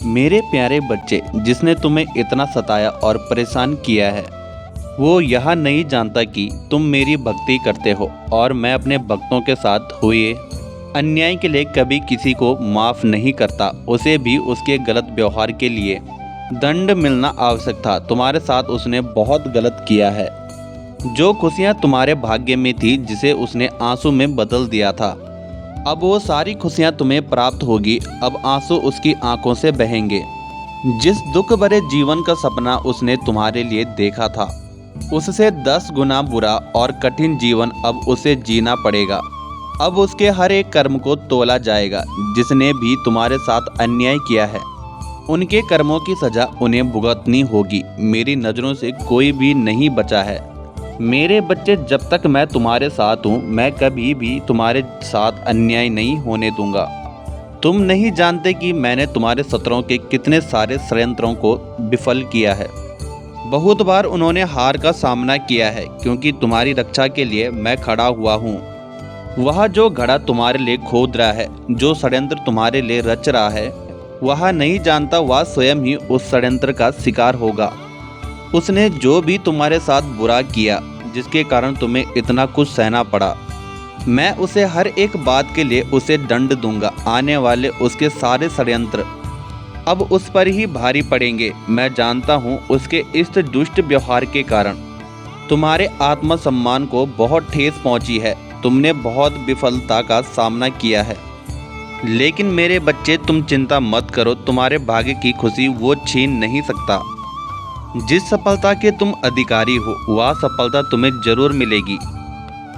मेरे प्यारे बच्चे, जिसने तुम्हें इतना सताया और परेशान किया है, वो यह नहीं जानता कि तुम मेरी भक्ति करते हो और मैं अपने भक्तों के साथ हुए अन्याय के लिए कभी किसी को माफ़ नहीं करता। उसे भी उसके गलत व्यवहार के लिए दंड मिलना आवश्यक था। तुम्हारे साथ उसने बहुत गलत किया है। जो खुशियाँ तुम्हारे भाग्य में थी, जिसे उसने आंसू में बदल दिया था, अब वो सारी खुशियाँ तुम्हें प्राप्त होगी। अब आंसू उसकी आंखों से बहेंगे। जिस दुख भरे जीवन का सपना उसने तुम्हारे लिए देखा था, उससे 10 गुना बुरा और कठिन जीवन अब उसे जीना पड़ेगा। अब उसके हर एक कर्म को तोला जाएगा। जिसने भी तुम्हारे साथ अन्याय किया है, उनके कर्मों की सजा उन्हें भुगतनी होगी। मेरी नज़रों से कोई भी नहीं बचा है। मेरे बच्चे, जब तक मैं तुम्हारे साथ हूँ, मैं कभी भी तुम्हारे साथ अन्याय नहीं होने दूंगा। तुम नहीं जानते कि मैंने तुम्हारे शत्रुओं के कितने सारे षड्यंत्रों को विफल किया है। बहुत बार उन्होंने हार का सामना किया है, क्योंकि तुम्हारी रक्षा के लिए मैं खड़ा हुआ हूँ। वह जो घड़ा तुम्हारे लिए खोद रहा है, जो षड्यंत्र तुम्हारे लिए रच रहा है, वह नहीं जानता वह स्वयं ही उस षड्यंत्र का शिकार होगा। उसने जो भी तुम्हारे साथ बुरा किया, जिसके कारण तुम्हें इतना कुछ सहना पड़ा, मैं उसे हर एक बात के लिए उसे दंड दूंगा। आने वाले उसके सारे षड्यंत्र अब उस पर ही भारी पड़ेंगे। मैं जानता हूँ उसके इस दुष्ट व्यवहार के कारण तुम्हारे आत्मसम्मान को बहुत ठेस पहुँची है। तुमने बहुत विफलता का सामना किया है, लेकिन मेरे बच्चे, तुम चिंता मत करो। तुम्हारे भाग्य की खुशी वो छीन नहीं सकता। जिस सफलता के तुम अधिकारी हो, वह सफलता तुम्हें जरूर मिलेगी।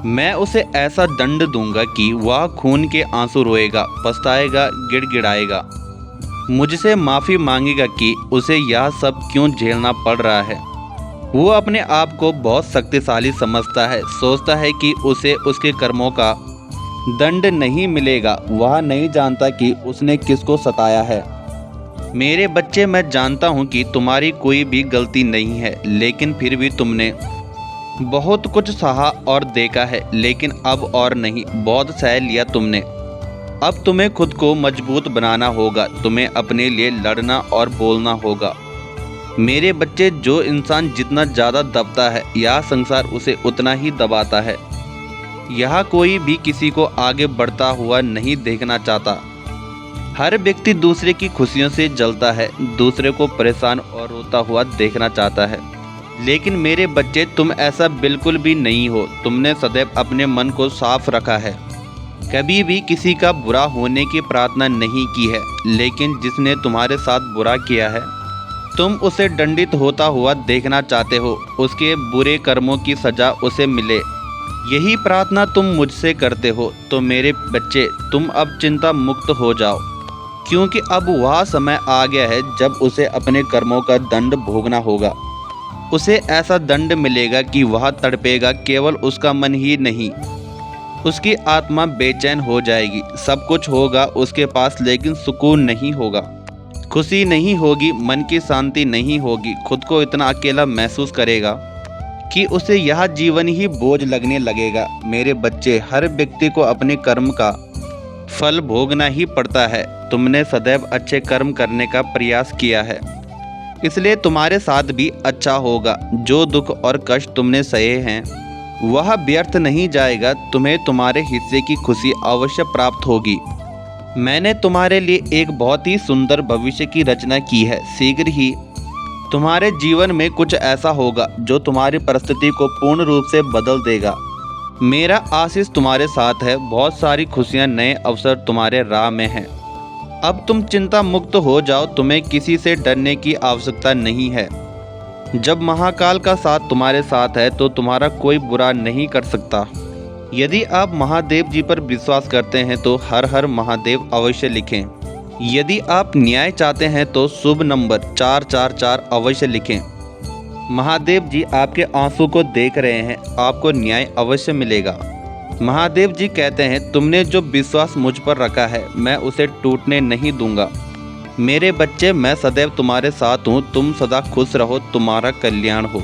मैं उसे ऐसा दंड दूंगा कि वह खून के आंसू रोएगा, पछताएगा, गिड़गिड़ाएगा, मुझसे माफ़ी मांगेगा कि उसे यह सब क्यों झेलना पड़ रहा है। वो अपने आप को बहुत शक्तिशाली समझता है, सोचता है कि उसे उसके कर्मों का दंड नहीं मिलेगा। वह नहीं जानता कि उसने किसको सताया है। मेरे बच्चे, मैं जानता हूँ कि तुम्हारी कोई भी गलती नहीं है, लेकिन फिर भी तुमने बहुत कुछ सहा और देखा है। लेकिन अब और नहीं, बहुत सह लिया तुमने। अब तुम्हें खुद को मजबूत बनाना होगा। तुम्हें अपने लिए लड़ना और बोलना होगा। मेरे बच्चे, जो इंसान जितना ज़्यादा दबता है, यह संसार उसे उतना ही दबाता है। यह कोई भी किसी को आगे बढ़ता हुआ नहीं देखना चाहता। हर व्यक्ति दूसरे की खुशियों से जलता है, दूसरे को परेशान और रोता हुआ देखना चाहता है। लेकिन मेरे बच्चे, तुम ऐसा बिल्कुल भी नहीं हो। तुमने सदैव अपने मन को साफ रखा है, कभी भी किसी का बुरा होने की प्रार्थना नहीं की है। लेकिन जिसने तुम्हारे साथ बुरा किया है, तुम उसे दंडित होता हुआ देखना चाहते हो। उसके बुरे कर्मों की सजा उसे मिले, यही प्रार्थना तुम मुझसे करते हो। तो मेरे बच्चे, तुम अब चिंता मुक्त हो जाओ, क्योंकि अब वह समय आ गया है जब उसे अपने कर्मों का दंड भोगना होगा। उसे ऐसा दंड मिलेगा कि वह तड़पेगा। केवल उसका मन ही नहीं, उसकी आत्मा बेचैन हो जाएगी। सब कुछ होगा उसके पास, लेकिन सुकून नहीं होगा, खुशी नहीं होगी, मन की शांति नहीं होगी। खुद को इतना अकेला महसूस करेगा कि उसे यह जीवन ही बोझ लगने लगेगा। मेरे बच्चे, हर व्यक्ति को अपने कर्म का फल भोगना ही पड़ता है। तुमने सदैव अच्छे कर्म करने का प्रयास किया है, इसलिए तुम्हारे साथ भी अच्छा होगा। जो दुख और कष्ट तुमने सहे हैं, वह व्यर्थ नहीं जाएगा। तुम्हें तुम्हारे हिस्से की खुशी अवश्य प्राप्त होगी। मैंने तुम्हारे लिए एक बहुत ही सुंदर भविष्य की रचना की है। शीघ्र ही तुम्हारे जीवन में कुछ ऐसा होगा जो तुम्हारी परिस्थिति को पूर्ण रूप से बदल देगा। मेरा आशीष तुम्हारे साथ है। बहुत सारी खुशियां, नए अवसर तुम्हारे राह में हैं। अब तुम चिंता मुक्त हो जाओ। तुम्हें किसी से डरने की आवश्यकता नहीं है। जब महाकाल का साथ तुम्हारे साथ है, तो तुम्हारा कोई बुरा नहीं कर सकता। यदि आप महादेव जी पर विश्वास करते हैं, तो हर हर महादेव अवश्य लिखें। यदि आप न्याय चाहते हैं, तो शुभ नंबर 444 अवश्य लिखें। महादेव जी आपके आंसू को देख रहे हैं, आपको न्याय अवश्य मिलेगा। महादेव जी कहते हैं, तुमने जो विश्वास मुझ पर रखा है, मैं उसे टूटने नहीं दूंगा। मेरे बच्चे, मैं सदैव तुम्हारे साथ हूँ। तुम सदा खुश रहो, तुम्हारा कल्याण हो।